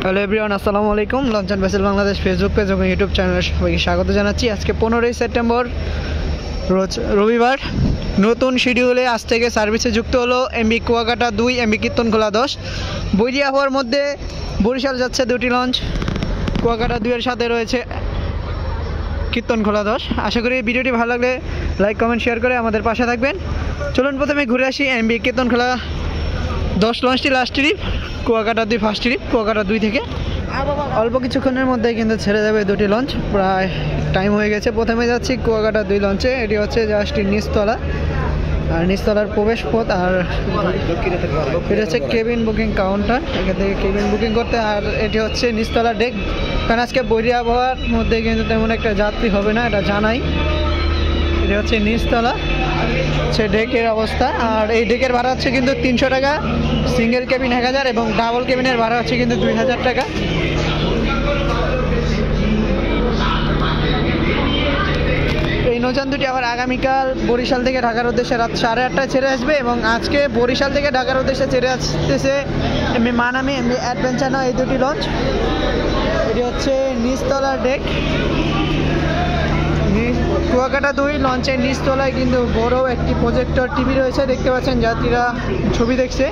Hello everyone, আসসালামু আলাইকুম। Launch and vessel Bangladesh Facebook page এবং ইউটিউব চ্যানেলে সবাইকে স্বাগত জানাচ্ছি। আজকে 15ই সেপ্টেম্বর রোজ রবিবার। নতুন শিডিউলে আজ থেকে সার্ভিসে যুক্ত হলো এমবি কুয়াকাটা 2, এমবি কীর্তনখোলা 10। বৈরী আবহাওয়ার মধ্যে বরিশাল যাচ্ছে দুটি লঞ্চ। কুয়াকাটা 2 এর সাথে রয়েছে কীর্তনখোলা 10। আশা করি ভিডিওটি ভালো লাগলে লাইক, কমেন্ট, শেয়ার করে আমাদের পাশে থাকবেন। চলুন প্রথমে ঘুরে আসি এমবি কীর্তনখোলা 10 লঞ্চটি last trip, Kuakata 2 first trip. Kuakata 2 থেকে অল্প কিছুক্ষণের মধ্যে কিন্তু ছেড়ে যাবে দুটি লঞ্চ, প্রায় টাইম হয়ে গেছে। প্রথমে যাচ্ছি কুয়াকাটা 2 লঞ্চে। এটি হচ্ছে জাস্ট নিচতলা, আর নিচতলার প্রবেশ পথ, আর এটা হচ্ছে কেবিন বুকিং কাউন্টার। এখান থেকে কেবিন বুকিং করতে। আর এটি হচ্ছে নিচতলা ডেক, কারণ আজকে বৈরী আবহাওয়ার মধ্যে কিন্তু তেমন একটা যাত্রী হবে না, এটা জানাই। এটা হচ্ছে নিচতলা, হচ্ছে ডেকের অবস্থা। আর এই ডেকের ভাড়া হচ্ছে কিন্তু 300 টাকা, সিঙ্গেল কেবিন 1000 এবং ডাবল কেবিনের ভাড়া হচ্ছে কিন্তু 2000 টাকা। এই নৌযান দুটি আবার আগামীকাল বরিশাল থেকে ঢাকার উদ্দেশ্যে রাত 8:30টায় ছেড়ে আসবে, এবং আজকে বরিশাল থেকে ঢাকার উদ্দেশ্যে ছেড়ে আসতেছে এমবি মানামি, এমবি অ্যাডভেঞ্চার নয়, এই দুটি লঞ্চ। এটি হচ্ছে নিচতলার ডেক। কুয়াকাটা 2 লঞ্চের নিচতলায় কিন্তু বড় একটি প্রজেক্টর টিভি রয়েছে, দেখতে পাচ্ছেন, যাত্রীরা ছবি দেখছে।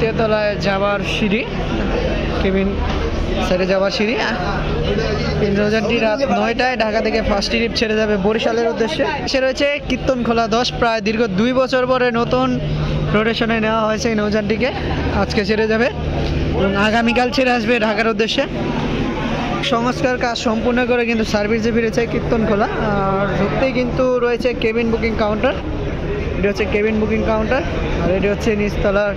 তেতলায় যাওয়ার সিঁড়ি, কেবিন সাইডে যাওয়ার সিঁড়ি। এই নৌযানটি রাত 9টায় ঢাকা থেকে ফার্স্ট ট্রিপ ছেড়ে যাবে বরিশালের উদ্দেশ্যে। সে রয়েছে কীর্তনখোলা 10। প্রায় দীর্ঘ 2 বছর পরে নতুন রোটেশনে নেওয়া হয়েছে এই নৌযানটিকে। আজকে ছেড়ে যাবে এবং আগামীকাল ছেড়ে আসবে ঢাকার উদ্দেশ্যে। সংস্কার কাজ সম্পূর্ণ করে কিন্তু সার্ভিসে ফিরেছে কীর্তনখোলা। আর ঢুকতেই কিন্তু রয়েছে কেবিন বুকিং কাউন্টার। এটি হচ্ছে কেবিন বুকিং কাউন্টার, আর এটি হচ্ছে নিচতলার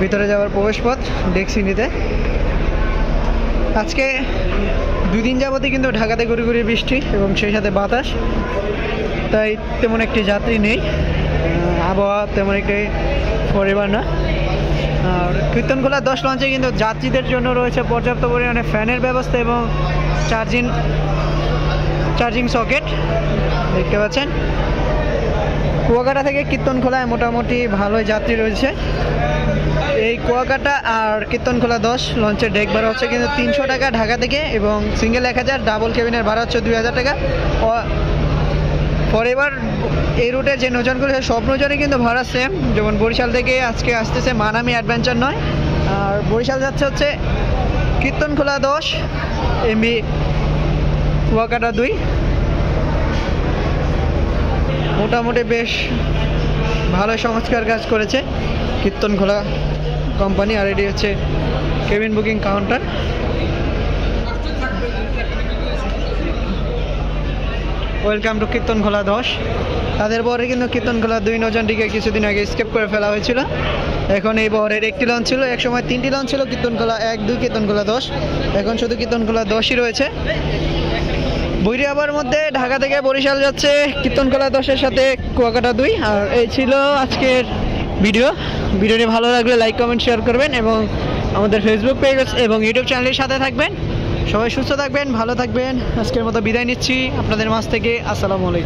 ভিতরে যাওয়ার প্রবেশপথ ডেকসিনিতে। আজকে 2 দিন যাবতই কিন্তু ঢাকাতে গুড়ি গুড়ি বৃষ্টি এবং সেই সাথে বাতাস, তাই তেমন একটি যাত্রী নেই। আবহাওয়া তেমন একটি পরিবার না। আর কীর্তনখোলা 10 লঞ্চে কিন্তু যাত্রীদের জন্য রয়েছে পর্যাপ্ত পরিমাণে ফ্যানের ব্যবস্থা এবং চার্জিং সকেট, দেখতে পাচ্ছেন। কুয়াকাটা থেকে কীর্তনখোলায় মোটামুটি ভালোই যাত্রী রয়েছে। এই কুয়াকাটা আর কীর্তনখোলা 10 লঞ্চের ডেক ভাড়া হচ্ছে কিন্তু 300 টাকা ঢাকা থেকে, এবং সিঙ্গেল 1000, ডাবল কেবিনের ভাড়া হচ্ছে 2000 টাকা। পরে এবার এই রুটে যে নৌযানগুলো সব নৌযানে কিন্তু ভাড়া সেম। যেমন বরিশাল থেকে আজকে আসতেছে মানামি অ্যাডভেঞ্চার নয়, আর বরিশাল যাচ্ছে হচ্ছে কীর্তনখোলা 10, এমবি কুয়াকাটা 2। মোটামুটি বেশ ভালো সংস্কার কাজ করেছে কীর্তনখোলা কোম্পানি। আর এটি হচ্ছে cabin booking counter. Welcome to Kirtankhola 10। তাদের পরে কিন্তু কীর্তনখোলা 2 নৌযানটিকে কিছুদিন আগে স্কেপ করে ফেলা হয়েছিল। এখন এই বহরের একটি লঞ্চ ছিল, একসময় 3টি লঞ্চ ছিল, কীর্তনখোলা 1, 2, কীর্তনখোলা 10। এখন শুধু কীর্তনখোলা 10ই রয়েছে। বৈরী আবহাওয়ার মধ্যে ঢাকা থেকে বরিশাল যাচ্ছে কীর্তনখোলা 10-এর সাথে কুয়াকাটা 2। আর এই ছিল আজকের ভিডিওটি ভালো লাগলে লাইক, কমেন্ট, শেয়ার করবেন এবং আমাদের ফেসবুক পেজ এবং ইউটিউব চ্যানেলের সাথে থাকবেন। সবাই সুস্থ থাকবেন, ভালো থাকবেন। আজকের মতো বিদায় নিচ্ছি আপনাদের মাঝ থেকে। আসসালামু আলাইকুম।